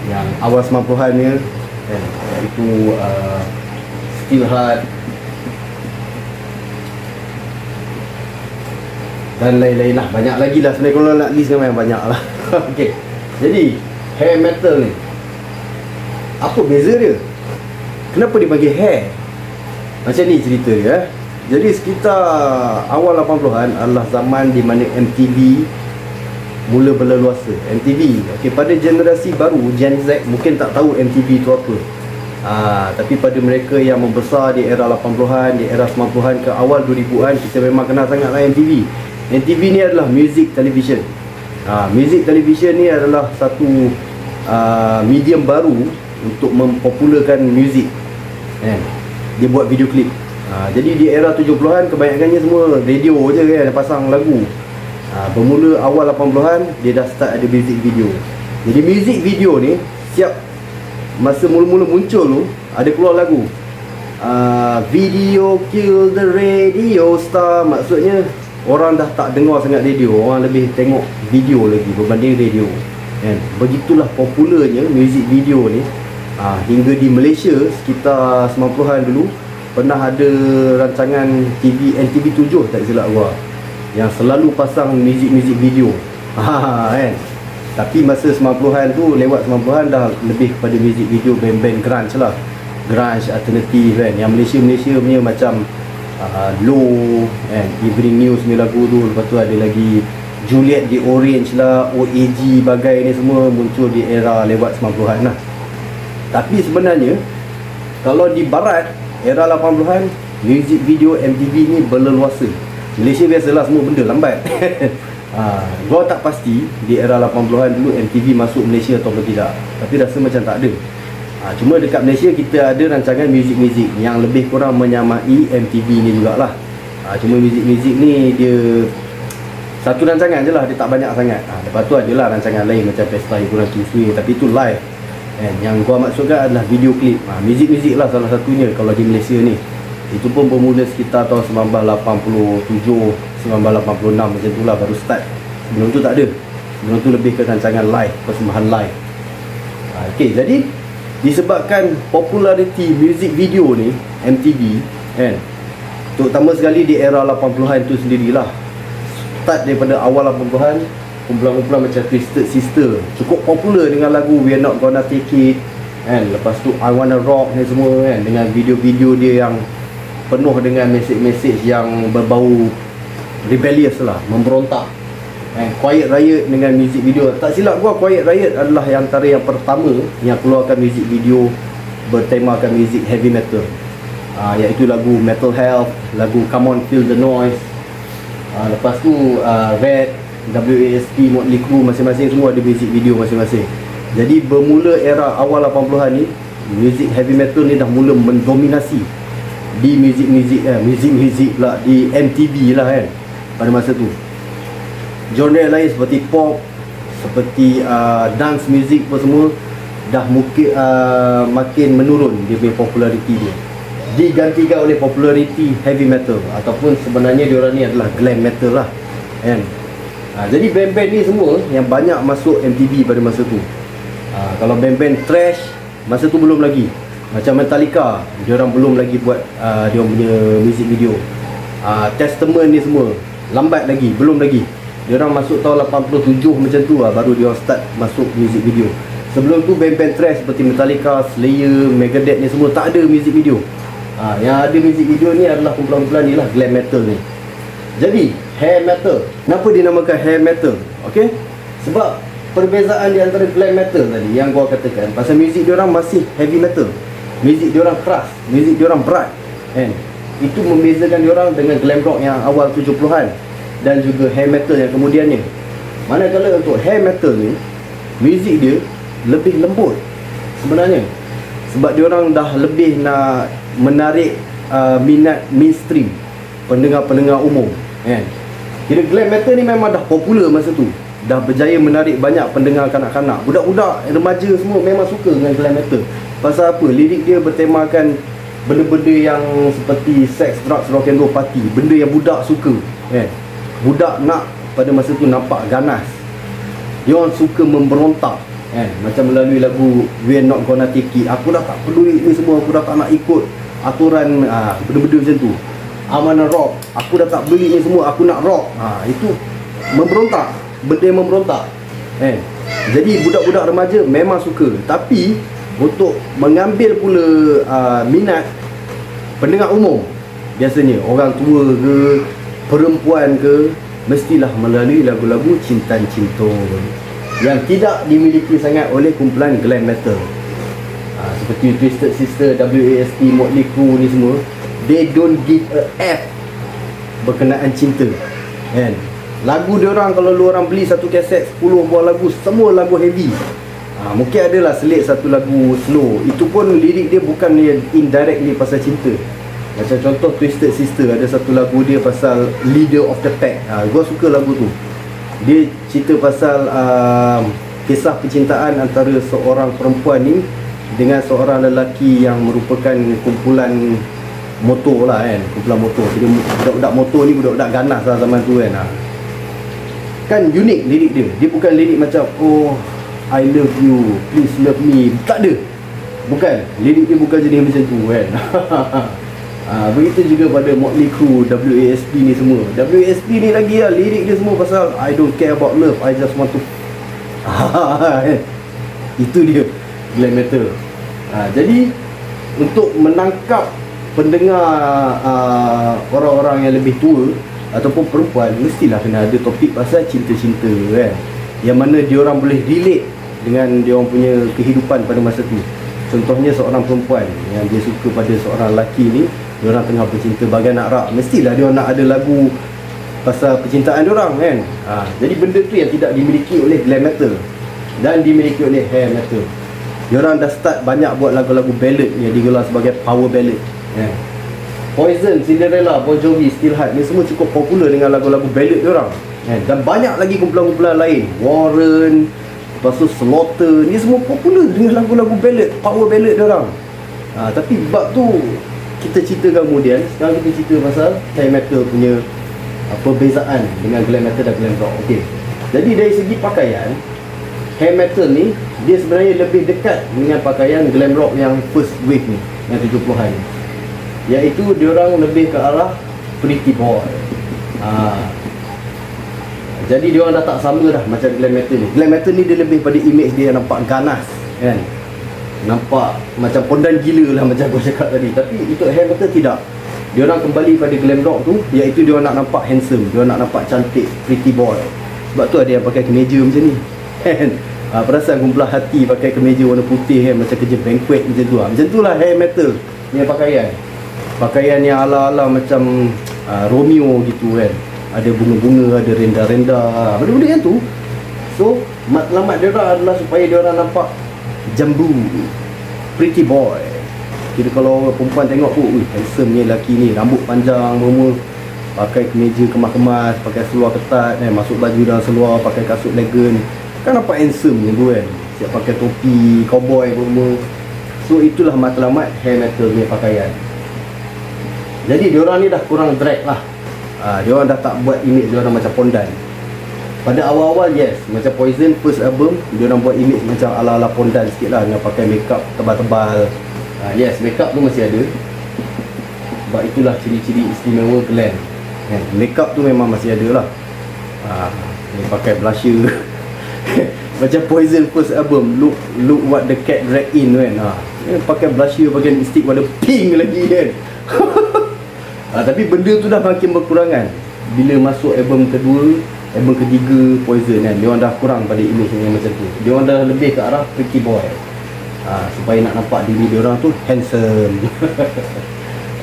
yang awal 90-an ni kan, iaitu Steelheart dan lain-lain lah. Banyak lagi lah sebenarnya, kalau nak list memang banyak lah. Okay, jadi hair metal ni, apa beza dia? Kenapa dia bagi hair? Macam ni cerita dia. Jadi sekitar awal 80-an adalah zaman di mana MTV mula berleluasa. MTV, okey, pada generasi baru Gen Z mungkin tak tahu MTV tu apa. Tapi pada mereka yang membesar di era 80-an, di era 90-an ke awal 2000-an, kita memang kenal sangatlah MTV. MTV ni adalah music television. Music television ni adalah satu medium baru untuk mempopularkan muzik. Dia buat video klip. Jadi di era 70-an kebanyakannya semua radio je kan, pasang lagu. Bermula awal 80-an dia dah start ada music video. Jadi music video ni siap masa mula-mula muncul tu ada keluar lagu Video Kill the Radio Star. Maksudnya orang dah tak dengar sangat radio, orang lebih tengok video lagi berbanding radio kan. Begitulah popularnya music video ni. Hingga di Malaysia sekitar 90-an dulu pernah ada rancangan TV NTV 7 tak silap gua, yang selalu pasang muzik-muzik video. Kan. Tapi masa 90-an tu, lewat 90-an dah lebih kepada muzik video band-band grunge lah. Grunge alternatif kan, yang Malaysia punya macam Low kan, Evening News punya lagu tu. Lepas tu ada lagi Juliet the Orange lah, OAG bagai ni semua muncul di era lewat 90-an lah. Tapi sebenarnya kalau di barat era 80-an, music video MTV ni berleluasa. Malaysia biasalah semua benda lambat. Gua tak pasti di era 80-an dulu MTV masuk Malaysia atau tidak, tapi rasa macam tak ada. Cuma dekat Malaysia kita ada rancangan muzik-muzik yang lebih kurang menyamai MTV ni jugalah. Cuma muzik-muzik ni dia satu rancangan je lah, dia tak banyak sangat. Lepas tu adalah rancangan lain macam Pesta Hiburan Swing, tapi itu live. Yang gua maksudkan adalah video klip. Muzik-muzik lah salah satunya kalau di Malaysia ni. Itu pun bermula sekitar tahun 1987, 1986 macam tu lah baru start. Sebelum tu tak ada. Sebelum tu lebih ke rancangan live, persembahan live. Okey, jadi disebabkan populariti music video ni MTV kan, terutama sekali di era 80-an tu sendirilah. Start daripada awal 80-an, kumpulan-kumpulan macam Twisted Sister cukup popular dengan lagu We're Not Gonna Take It kan. Lepas tu I Wanna Rock ni semua kan, dengan video-video dia yang penuh dengan mesej-mesej yang berbau rebellious lah, memberontak kan. Quiet Riot dengan music video, tak silap gua Quiet Riot adalah antara yang pertama yang keluarkan music video bertemakan music heavy metal, iaitu lagu Metal Health, lagu Come On Feel the Noise. Lepas tu Red, WASP, Motley Crue, masing-masing semua ada music video masing-masing. Jadi bermula era awal 80-an ni, music heavy metal ni dah mula mendominasi di music pula di MTV lah kan pada masa tu. Genre lain seperti pop, seperti dance music pun semua dah makin menurun dia punya populariti dia, digantikan oleh populariti heavy metal, ataupun sebenarnya diorang ni adalah glam metal lah kan. Jadi band-band ni semua yang banyak masuk MTV pada masa tu. Kalau band-band thrash masa tu belum lagi. Macam Metallica, diorang belum lagi buat diorang punya music video. Testament ni semua lambat lagi, belum lagi. Diorang masuk tahun 87 macam tu lah, baru diorang start masuk music video. Sebelum tu band-band thrash seperti Metallica, Slayer, Megadeth ni semua tak ada music video. Yang ada music video ni adalah kumpulan-kumpulan ni lah, glam metal ni. Jadi hair metal. Kenapa dinamakan hair metal? Okay, sebab perbezaan di antara glam metal tadi yang gua katakan, pasal muzik diorang masih heavy metal, muzik diorang keras, muzik diorang berat, kan? Itu membezakan diorang dengan glam rock yang awal 70-an dan juga hair metal yang kemudiannya. Manakala untuk hair metal ni, muzik dia lebih lembut sebenarnya, sebab diorang dah lebih nak menarik minat mainstream, pendengar-pendengar umum, kan? Kira glam metal ni memang dah popular masa tu, dah berjaya menarik banyak pendengar kanak-kanak, budak-budak, remaja semua memang suka dengan glam metal. Pasal apa? Lirik dia bertemakan benda-benda yang seperti sex, drugs, rock and roll, party, benda yang budak suka, kan? Budak nak pada masa tu nampak ganas, dia orang suka memberontak, kan? Macam melalui lagu We're Not Gonna Take It, aku dah tak peduli ni semua, aku dah tak nak ikut aturan, benda-benda macam tu. I wanna rock, aku dah tak beli ni semua, aku nak rock. Itu memberontak, benda yang memberontak, jadi budak-budak remaja memang suka. Tapi untuk mengambil pula minat pendengar umum, biasanya orang tua ke, perempuan ke, mestilah melalui lagu-lagu cinta-cinta yang tidak dimiliki sangat oleh kumpulan glam metal, seperti Twisted Sister, WASP, Motley Crue ni semua. They don't give a F berkenaan cinta, kan? Lagu diorang kalau lu orang beli satu kaset 10 buah lagu, semua lagu heavy. Mungkin adalah selit satu lagu slow, itu pun lirik dia bukan indirectly pasal cinta. Macam contoh Twisted Sister, ada satu lagu dia pasal leader of the pack. Gua suka lagu tu. Dia cerita pasal kisah percintaan antara seorang perempuan ni dengan seorang lelaki yang merupakan kumpulan motor lah, kan? Kumpulan motor. Jadi budak-budak motor ni budak-budak ganas lah zaman tu, kan? Kan unik lirik dia. Dia bukan lirik macam oh I love you, please love me. Tak ada. Bukan. Lirik dia bukan jenis macam tu, kan? Begitu juga pada Motley Crue, WASP ni semua. WASP ni lagi lah, lirik dia semua pasal I don't care about love, I just want to itu dia glam metal. Jadi untuk menangkap pendengar orang-orang yang lebih tua ataupun perempuan, mestilah kena ada topik pasal cinta-cinta, kan? Yang mana diorang boleh relate dengan diorang punya kehidupan pada masa tu. Contohnya seorang perempuan yang dia suka pada seorang lelaki ni, diorang tengah bercinta bagai nak rak, mestilah diorang nak ada lagu pasal percintaan diorang, kan? Jadi benda tu yang tidak dimiliki oleh glam metal dan dimiliki oleh hair metal. Diorang dah start banyak buat lagu-lagu ballad yang digelar sebagai power ballad, Poison, Cinderella, Bon Jovi, Steelheart ni semua cukup popular dengan lagu-lagu ballad diorang, dan banyak lagi kumpulan-kumpulan lain, Warren, lepas tu Slaughter, ni semua popular dengan lagu-lagu ballad, power ballad diorang. Tapi bab tu kita ceritakan kemudian. Sekarang kita cerita pasal hair metal punya perbezaan dengan glam metal dan glam rock. Okey. Jadi dari segi pakaian, hair metal ni dia sebenarnya lebih dekat dengan pakaian glam rock yang first wave ni, yang 70-an ni. Iaitu diorang lebih ke arah pretty boy. Jadi diorang dah tak sama dah macam glam metal ni. Glam metal ni dia lebih pada image dia nampak ganas, kan? Nampak macam pondan gila lah macam aku cakap tadi. Tapi untuk hair metal tidak. Diorang kembali pada glam rock tu, iaitu diorang nak nampak handsome, diorang nak nampak cantik, pretty boy. Sebab tu ada yang pakai kemeja macam ni, kan? Perasan kumpulan hati pakai kemeja warna putih, kan? Macam kerja banquet macam tu. Macam tu lah hair metal ni pakaian. Pakaian yang ala-ala macam Romeo gitu, kan? Ada bunga-bunga, ada renda-renda, benda-benda yang tu. So matlamat diorang adalah supaya diorang nampak jambu, pretty boy. Kira kalau perempuan tengok pun, handsome ni lelaki ni, rambut panjang semua, pakai kemeja kemas-kemas, pakai seluar ketat, masuk baju dalam seluar, pakai kasut legging, kan nampak handsome ni tu, kan? Siap pakai topi cowboy semua. So itulah matlamat hair metal ni pakaian. Jadi diorang ni dah kurang drag lah. Diorang dah tak buat image diorang macam pondan. Pada awal-awal yes, macam Poison first album, diorang buat image macam ala-ala pondan sikit lah, dengan pakai makeup tebal-tebal. Yes, makeup tu masih ada. Sebab itulah ciri-ciri istimewa glam, kan? Makeup tu memang masih ada lah. Pakai blusher macam Poison first album, Look What the Cat Drag In, kan? Pakai blusher, pakai lipstick warna pink lagi, kan? Tapi benda tu dah makin berkurangan. bila masuk album kedua, album ketiga Poison kan, dia orang dah kurang pada image yang macam tu. Dia orang dah lebih ke arah pretty boy. Supaya nak nampak diri dia orang tu handsome.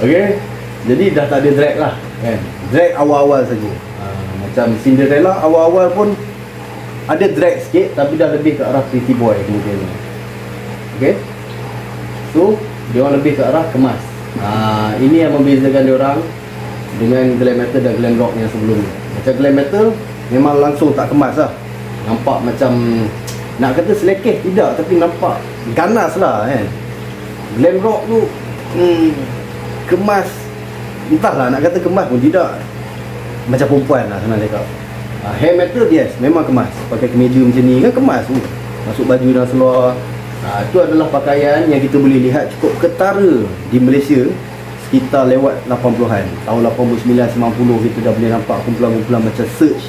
Okay, jadi dah tak ada drag lah kan. Drag awal-awal saja. Macam Cinderella awal-awal pun ada drag sikit, tapi dah lebih ke arah pretty boy kemudian. Okay, so dia orang lebih ke arah kemas. Ini yang membezakan dia orang dengan glam metal dan glam rock yang sebelum ni. Macam glam metal memang langsung tak kemas lah. Nampak macam, nak kata selekeh tidak, tapi nampak ganas lah kan. Glam rock tu kemas, entahlah nak kata kemas pun tidak, macam perempuan lah senang cakap. Hair metal yes, memang kemas. Pakai kemeja macam ni kan kemas tu. Masuk baju dan seluar. Itu adalah pakaian yang kita boleh lihat cukup ketara di Malaysia sekitar lewat 80-an. Tahun 89-90 kita dah boleh nampak kumpulan-kumpulan macam Search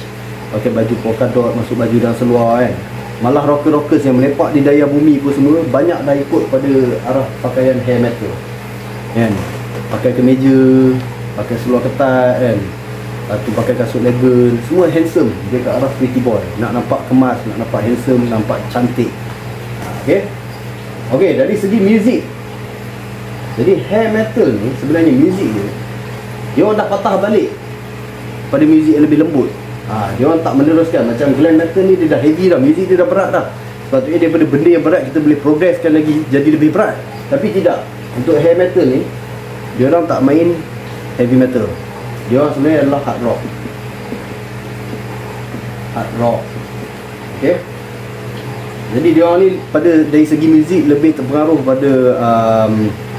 pakai baju polka dot, masuk baju dan seluar kan. Malah rocker-rockers yang melepak di daya bumi pun semua banyak dah ikut pada arah pakaian hair metal kan. Pakai kemeja, pakai seluar ketat kan, lepas tu pakai kasut legging, semua handsome. Dia ke arah pretty boy, nak nampak kemas, nak nampak handsome, nampak cantik. Okay, dari segi muzik, jadi hair metal ni sebenarnya muzik dia orang dah patah balik pada muzik yang lebih lembut. Dia orang tak meneruskan. Macam glam metal ni dia dah heavy dah, muzik dia dah berat dah. Sepatutnya daripada benda yang berat kita boleh progresskan lagi jadi lebih berat. Tapi tidak. Untuk hair metal ni, dia orang tak main heavy metal. Dia orang sebenarnya adalah hard rock. Hard rock. Okay, jadi dia orang ni pada dari segi muzik lebih terpengaruh pada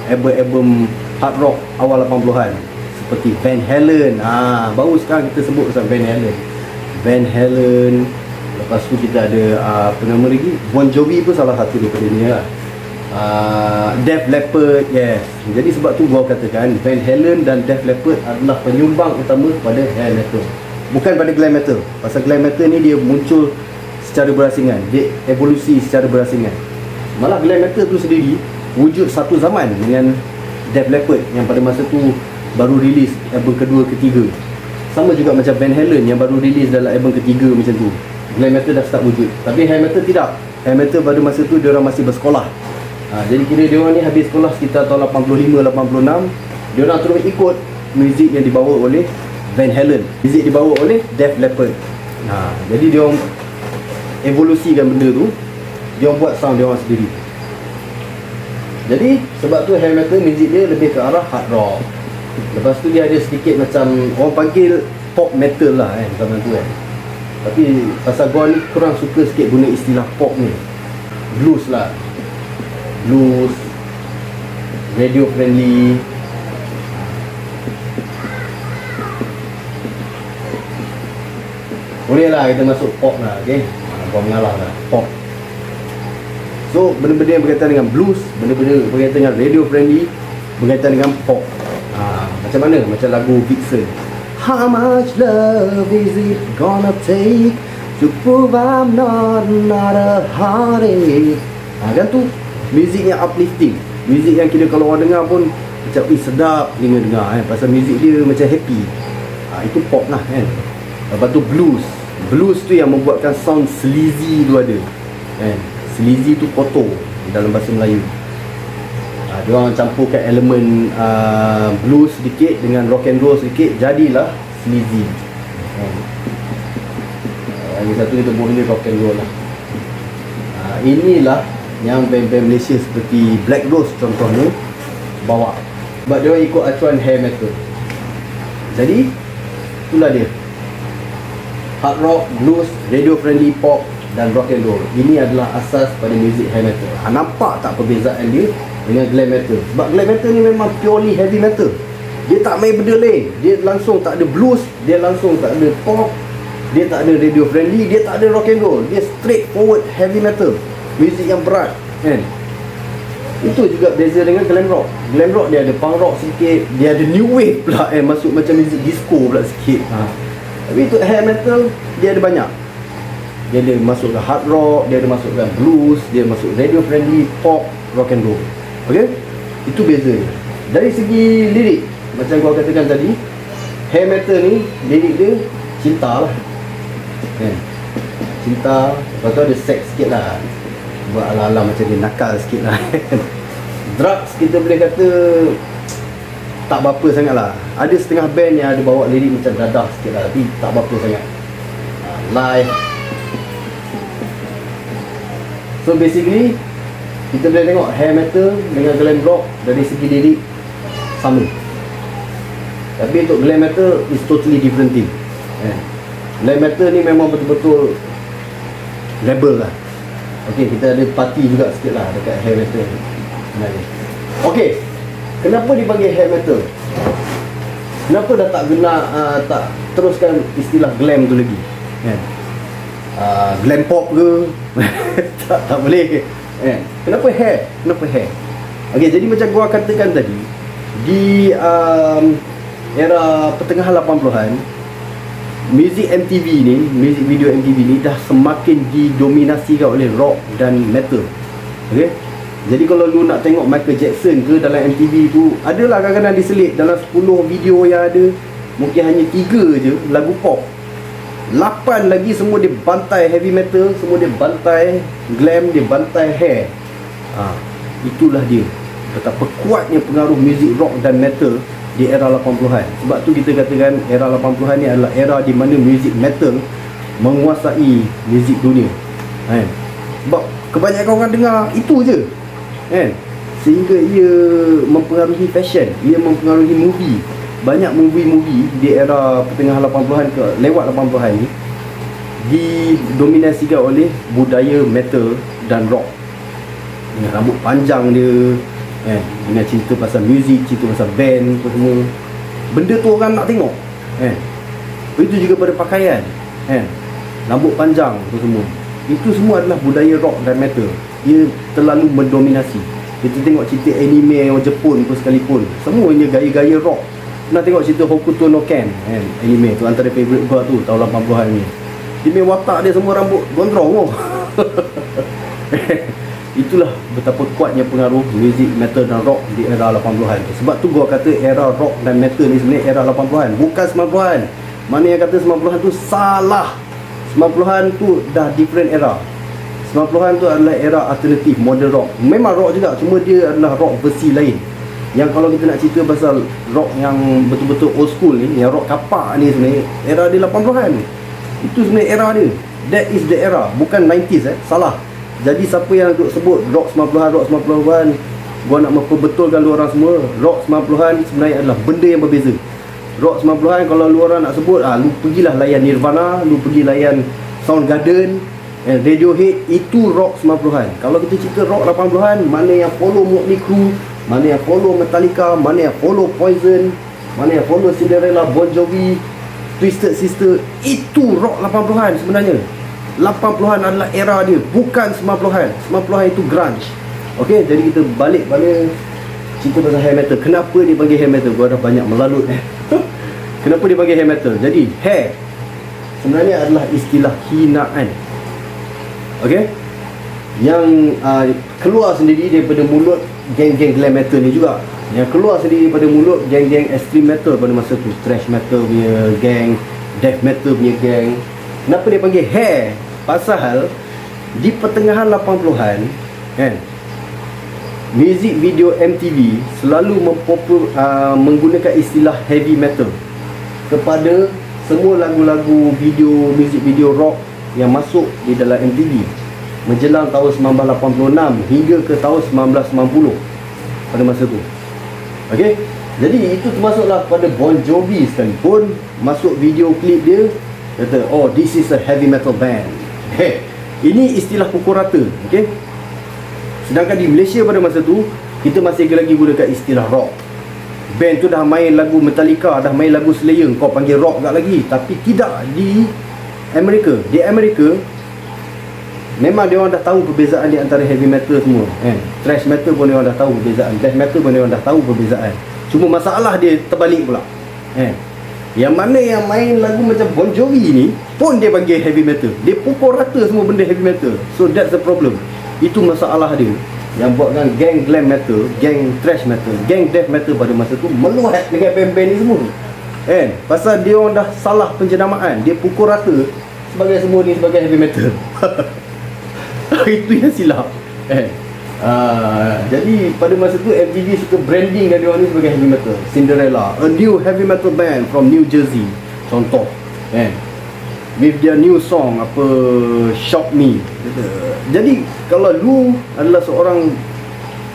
album-album hard rock awal 80-an seperti Van Halen. Baru sekarang kita sebut pasal Van Halen. Van Halen. Lepas tu kita ada apa nama lagi, Bon Jovi pun salah satu daripada ni lah. Def Leppard, yes. Jadi sebab tu gua katakan Van Halen dan Def Leppard adalah penyumbang utama pada hair metal, bukan pada glam metal. Pasal glam metal ni dia muncul secara berasingan, dia evolusi secara berasingan. Malah glam metal tu sendiri wujud satu zaman dengan Def Leppard yang pada masa tu baru rilis album kedua, ketiga. Sama juga macam Van Halen yang baru rilis dalam album ketiga macam tu. Glam metal dah start wujud. Tapi hair metal tidak. Hair metal pada masa tu dia orang masih bersekolah. Jadi kira dia orang ni habis sekolah sekitar tahun 85-86. Dia orang terus ikut muzik yang dibawa oleh Van Halen, muzik dibawa oleh Def Leppard. Jadi dia orang evolusikan benda tu, dia orang buat sound dia orang sendiri. Jadi sebab tu hair metal muzik dia lebih ke arah hard rock. Lepas tu dia ada sedikit macam orang panggil pop metal lah kan zaman tu kan. Tapi pasal gua ni kurang suka sikit guna istilah pop ni. Blues lah. Blues, radio friendly. Boleh lah kita masuk pop lah, okay. Gua mengalah lah, pop. So benda-benda yang berkaitan dengan blues, benda-benda berkaitan dengan radio friendly, berkaitan dengan pop. Macam mana? Macam lagu Vixen. How much love is it gonna take to prove I'm not a heartache? Kan tu muzik yang uplifting, muzik yang kira kalau orang dengar pun macam sedap telinga dengar kan. Pasal muzik dia macam happy. Itu pop lah kan. Lepas tu blues. Blues tu yang membuatkan sound sleazy tu ada kan. Sleazy tu kotor dalam bahasa Melayu. Dia orang campurkan elemen blues sedikit dengan rock and roll sedikit, jadilah sleazy. Lagi satu kita boleh rock and roll lah. Inilah yang band-band Malaysia seperti Black Rose contohnya bawa. Sebab dia orang ikut acuan hair metal. Jadi itulah dia. Hard rock, blues, radio friendly, pop dan rock and roll. Ini adalah asas pada muzik hair metal. Nampak tak perbezaan dia dengan glam metal? Sebab glam metal ni memang purely heavy metal. Dia tak main benda lain. Dia langsung tak ada blues, dia langsung tak ada pop, dia tak ada radio friendly, dia tak ada rock and roll. Dia straight forward heavy metal. Muzik yang berat kan. Itu juga beza dengan glam rock. Glam rock dia ada punk rock sikit, dia ada new wave pula masuk macam muzik disco pula sikit. Tapi untuk hair metal dia ada banyak. Dia ada masuk ke hard rock, dia ada masuk ke blues, dia masuk radio friendly, pop, rock and roll. Okey? Itu beza dia. Dari segi lirik, macam gua katakan tadi, hair metal ni lirik dia cinta lah kan. Cinta, lepas tu ada seks sikit lah, buat ala-ala macam dia nakal sikit lah kan. Drugs kita boleh kata tak berapa sangat lah. Ada setengah band yang ada bawa lirik macam dadah sikit lah, tapi tak berapa sangat. Live. So basically kita boleh tengok hair metal dengan glam rock dari segi lirik sama, tapi untuk glam metal is totally different thing. Glam metal ni memang betul-betul rebel lah. Okay, kita ada party juga sikit lah dekat hair metal sebenarnya. Okay, kenapa dipanggil hair metal? Kenapa dah tak guna tak teruskan istilah glam tu lagi kan? Glam pop ke? tak boleh kan? Kenapa hair? Kenapa hair? Okay, jadi macam gua katakan tadi, di era pertengahan 80-an, muzik MTV ni, muzik video MTV ni dah semakin didominasikan oleh rock dan metal. Okay, jadi kalau lu nak tengok Michael Jackson ke dalam MTV tu, adalah kadang-kadang diselit dalam 10 video yang ada, mungkin hanya 3 je lagu pop, 8 lagi semua dia bantai heavy metal, semua dia bantai glam, dia bantai hair. Itulah dia betapa kuatnya pengaruh muzik rock dan metal di era 80-an. Sebab tu kita katakan era 80-an ni adalah era di mana muzik metal menguasai muzik dunia kan? Sebab kebanyakan orang dengar itu je kan? Sehingga ia mempengaruhi fashion, ia mempengaruhi movie. Banyak movie-movie di era pertengahan 80-an ke lewat 80-an ni didominasikan oleh budaya metal dan rock. Dengan rambut panjang dia kan, dengan cerita pasal muzik, cerita pasal band apa semua. Benda tu orang nak tengok kan. Begitu juga pada pakaian kan, rambut panjang apa semua. Itu semua adalah budaya rock dan metal. Ia terlalu mendominasi. Kita tengok cerita anime orang Jepun pun sekalipun, semuanya gaya-gaya rock. Nak tengok cerita Hokuto no Ken kan, anime tu antara favourite gua tu tahun 80-an ni. Dia watak dia semua rambut gondrong oh. Itulah betapa kuatnya pengaruh muzik metal dan rock di era 80-an. Sebab tu gua kata era rock dan metal ni sebenarnya era 80-an, bukan 90-an. Mana yang kata 90-an tu salah. 90-an tu dah different era. 90-an tu adalah era alternatif, modern rock. Memang rock juga, cuma dia adalah rock versi lain. Yang kalau kita nak cerita pasal rock yang betul-betul old school ni, yang rock kapak ni sebenarnya era dia 80-an. Itu sebenarnya era dia. That is the era, bukan 90s salah. Jadi siapa yang duk sebut rock 90-an, rock 90-an, gua nak memperbetulkan lu orang semua, rock 90-an sebenarnya adalah benda yang berbeza. Rock 90-an kalau lu orang nak sebut, lu pergilah layan Nirvana, lu pergi layan Soundgarden, Radiohead, itu rock 90-an. Kalau kita cerita rock 80-an, mana yang follow Motley Crue, mana yang follow Metallica, mana yang follow Poison, mana yang follow Cinderella, Bon Jovi, Twisted Sister, itu rock 80-an sebenarnya. 80-an adalah era dia, bukan 90-an. 90-an itu grunge. Okey, jadi kita balik pada cerita pasal hair metal. Kenapa dia panggil hair metal? Gua dah banyak melalut Kenapa dia panggil hair metal? Jadi hair sebenarnya adalah istilah hinaan. Okey, yang keluar sendiri daripada mulut geng-geng glam metal ni juga. Yang keluar sendiri daripada mulut geng-geng extreme metal pada masa tu, thrash metal punya geng, death metal punya geng. Kenapa dia panggil hair? Pasal di pertengahan 80-an kan, muzik video MTV selalu menggunakan istilah heavy metal kepada semua lagu-lagu video, muzik video rock yang masuk di dalam MTV menjelang tahun 1986 hingga ke tahun 1990 pada masa tu. Okey, jadi itu termasuklah pada Bon Jovi sekalipun masuk video klip dia kata, oh, this is a heavy metal band. Ini istilah pukul rata. Okey, sedangkan di Malaysia pada masa tu kita masih lagi gunakan istilah rock. Band tu dah main lagu Metallica, dah main lagu Slayer, kau panggil rock tak lagi. Tapi tidak di Amerika. Di Amerika memang dia orang dah tahu perbezaan di antara heavy metal semua kan. Thrash metal pun dia orang dah tahu perbezaan, death metal pun dia orang dah tahu perbezaan. Cuma masalah dia terbalik pula kan. Yang mana yang main lagu macam Bon Jovi ni pun dia panggil heavy metal. Dia pukul rata semua benda heavy metal. So that's the problem. Itu masalah dia yang buatkan geng glam metal, geng thrash metal, geng death metal pada masa tu meluat dengan band-band ni semua. kan? Pasal dia orang dah salah penjenamaan. Dia pukul rata sebagai semua ni sebagai heavy metal. Itu yang silap, kan? Jadi pada masa tu MTV suka branding dan dia orang ni sebagai heavy metal. Cinderella, a new heavy metal band from New Jersey, contoh, kan? With their new song apa, Shock Me. Jadi kalau lu adalah seorang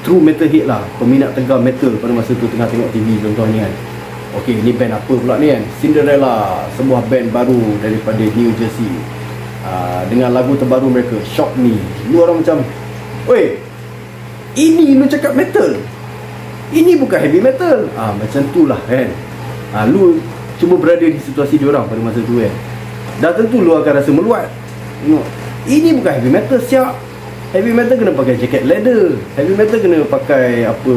true metalhead lah, peminat tegar metal pada masa tu tengah tengok TV contohnya kan, okey, ni band apa pula ni kan? Cinderella, sebuah band baru daripada New Jersey, dengan lagu terbaru mereka, Shock Me. Lu orang macam, oi, ini lu cakap metal, ini bukan heavy metal. Macam tu lah kan. Lu cuba berada di situasi diorang pada masa tu kan, dah tentu lu akan rasa meluat. Tengok, ini bukan heavy metal siap. Heavy metal kena pakai jaket leather, heavy metal kena pakai apa,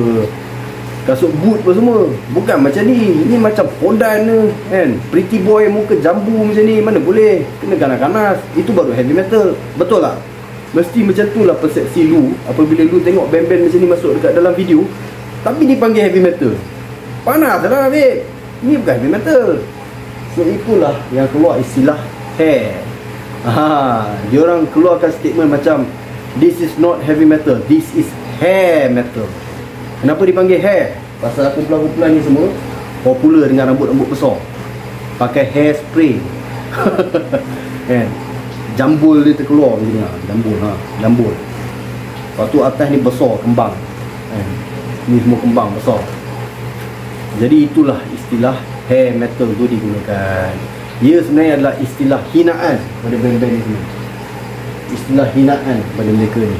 kasut boot apa semua. Bukan macam ni. Ini macam pondan kan, pretty boy muka jambu macam ni, mana boleh. Kena ganas-ganas. Itu baru heavy metal. Betul tak? Mesti macam tu lah persepsi lu apabila lu tengok band-band macam ni masuk dekat dalam video tapi dipanggil heavy metal. Panas lah babe, ini bukan heavy metal. So itulah yang keluar istilah hair. Diorang keluarkan statement macam, this is not heavy metal, this is hair metal. Kenapa dipanggil hair? Pasal kumpulan-kumpulan ni semua popular dengan rambut-rambut besar, pakai hair spray. Kan? Jambul dia terkeluar macam ni, jambul. Lepas tu atas ni besar, kembang. Ni semua kembang besar. Jadi itulah istilah hair metal tu digunakan. Ia sebenarnya adalah istilah hinaan pada band-band ni semua. Istilah hinaan pada mereka ni,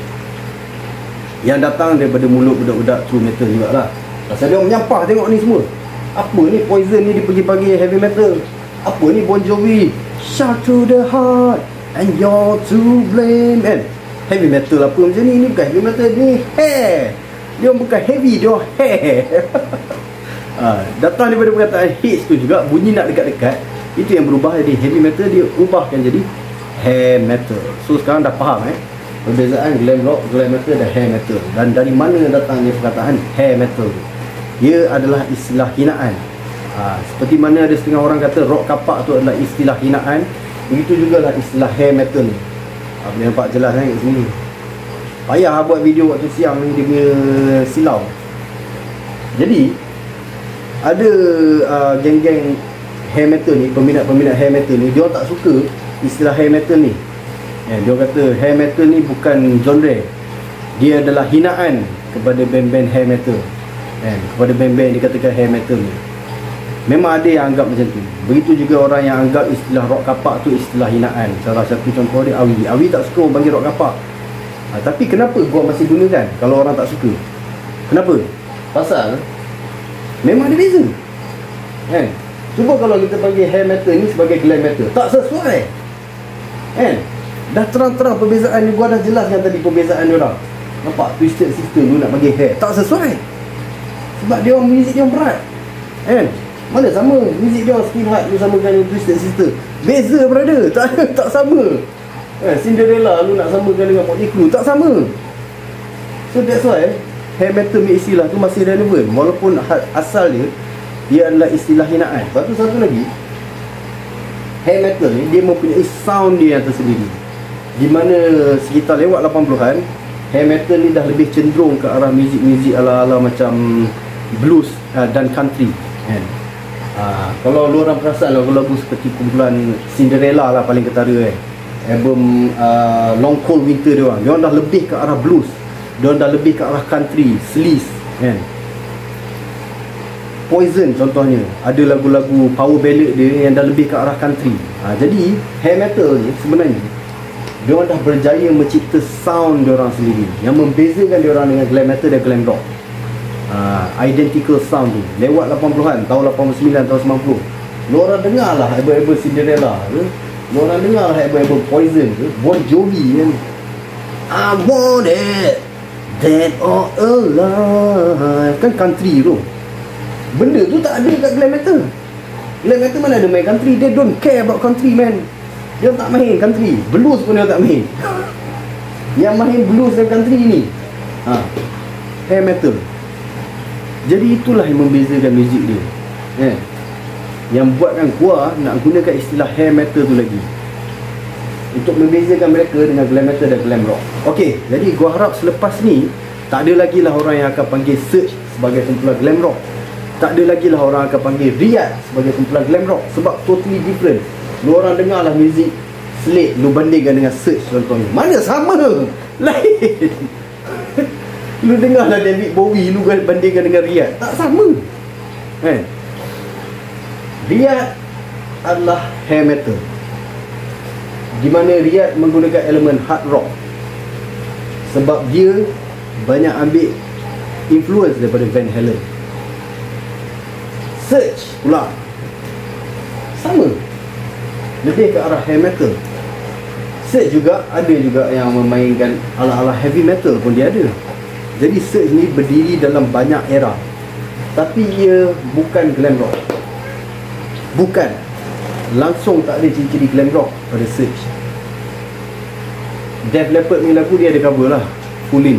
yang datang daripada mulut budak-budak true metal jugalah. Pasal dia menyampah tengok ni semua. Apa ni Poison ni dia pergi heavy metal, apa ni Bon Jovi, Shout to the Heart and you're to blame, kan? Heavy metal apa macam ni? Ni bukan heavy metal, ni hair. Dia bukan heavy, dia hair. Datang daripada perkataan hits tu juga, bunyi nak dekat-dekat. Itu yang berubah jadi heavy metal, dia ubahkan jadi hair metal. So sekarang dah faham perbezaan glam rock, glam metal dan hair metal. Dan dari mana datangnya perkataan hair metal tu? Ia adalah istilah hinaan. Seperti mana ada setengah orang kata rock kapak tu adalah istilah hinaan, begitu jugalah istilah hair metal ni. Boleh nampak jelas kat sini. Payah buat video waktu siang ni, dia punya silau. Jadi ada geng-geng hair metal ni, peminat-peminat hair metal ni, dia tak suka istilah hair metal ni. Dia kata hair metal ni bukan genre, dia adalah hinaan kepada band-band hair metal, kepada band-band dikatakan hair metal ni. Memang ada yang anggap macam tu. Begitu juga orang yang anggap istilah rock kapak tu istilah hinaan. Salah satu contoh dia Awi tak suka orang panggil rock kapak. Tapi kenapa gua masih gunakan kalau orang tak suka? Kenapa? Pasal memang ada beza. Cuba kalau kita panggil hair metal ni sebagai glam metal, tak sesuai. Dah terang-terang perbezaan ni, gua dah jelaskan tadi perbezaan dia orang. Nampak Twisted Sister lu nak panggil hair, tak sesuai. Sebab dia orang muzik dia orang berat. Mana sama muzik dia orang Steve Hart lu samakan dengan Twisted Sister, beza brother. Tak sama. Cinderella lu nak samakan dengan Motley Crue, tak sama. So that's why hair metal ni istilah tu masih relevan, walaupun asal dia adalah istilah hinaan. Lepas tu satu lagi, hair metal ni dia mempunyai sound dia yang tersendiri, di mana sekitar lewat 80-an hair metal ni dah lebih cenderung ke arah muzik-muzik ala-ala macam blues dan country. Kalau lu orang perasan lagu-lagu seperti kumpulan Cinderella lah paling ketara album Long Cold Winter dia orang dah lebih ke arah blues, dia dah lebih ke arah country, sleaze Poison contohnya, ada lagu-lagu power ballad dia yang dah lebih ke arah country. Jadi hair metal ni sebenarnya dia orang dah berjaya mencipta sound dia orang sendiri yang membezakan dia orang dengan glam metal dan glam rock. Identical sound tu lewat 80-an, tahun 89, tahun 90. Lu orang dengar lah album Cinderella ke, lu orang dengar lah album Poison ke, Bon Jovi kan, I want it dead or alive, kan country tu. Benda tu tak ada kat glam metal. Glam metal mana ada main country, they don't care about country man. Dia tak main country, blues pun dia tak main. Yang main blues dan country ni hair metal. Jadi itulah yang membezakan muzik dia. yang buatkan gua nak gunakan istilah hair metal tu lagi, untuk membezakan mereka dengan glam metal dan glam rock. Okey, jadi gua harap selepas ni tak ada lagi lah orang yang akan panggil Surge sebagai kumpulan glam rock. Tak ada lagi lah orang akan panggil Riyadh sebagai kumpulan glam rock, sebab totally different. Lu orang dengar lah muzik Slade, lu bandingkan dengan Surge contohnya, mana sama? Lain. Lu dengar lah David Bowie, lu bandingkan dengan Riyadh, tak sama. Riyadh adalah hair metal, di mana Riyadh menggunakan elemen hard rock, sebab dia banyak ambil influence daripada Van Halen. Surge pula sama, lebih ke arah hair metal. Surge juga ada juga yang memainkan ala-ala heavy metal pun dia ada. Jadi Surge ni berdiri dalam banyak era, tapi ia bukan glam rock. Bukan, langsung tak ada ciri-ciri glam rock pada Surge. Def Leppard ni lagu dia ada cover lah, Full In,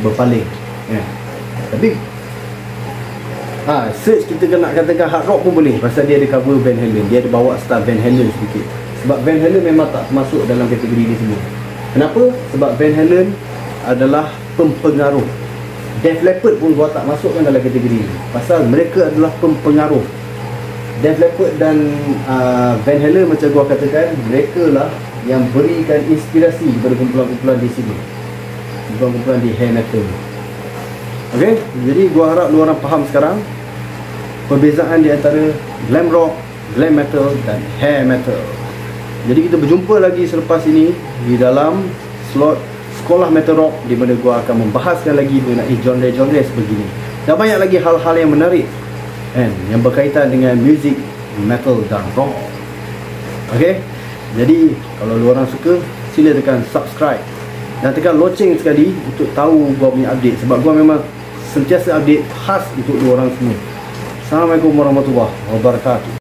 berpaling. Tapi Surge kita nak katakan hard rock pun boleh, pasal dia ada cover Van Halen. Dia ada bawa style Van Halen sedikit, sebab Van Halen memang tak masuk dalam kategori ni semua. Kenapa? Sebab Van Halen adalah pempengaruh. Def Leppard pun gua tak masukkan dalam kategori ni, pasal mereka adalah pempengaruh. Def Leppard dan Van Halen, macam gua katakan, mereka lah yang berikan inspirasi kepada kumpulan-kumpulan di sini, kumpulan-kumpulan di hair metal. Okey, jadi gua harap lu orang faham sekarang perbezaan di antara glam rock, glam metal dan hair metal. Jadi kita berjumpa lagi selepas ini di dalam slot Sekolah Metal Rock, di mana gua akan membahaskan lagi mengenai genre-genre sebegini. Dan banyak lagi hal-hal yang menarik yang berkaitan dengan muzik metal dan rock. Okey, jadi kalau lu orang suka, sila tekan subscribe dan tekan loceng sekali untuk tahu gua punya update, sebab gua memang sentiasa update khas untuk lu orang semua. Assalamualaikum warahmatullahi wabarakatuh.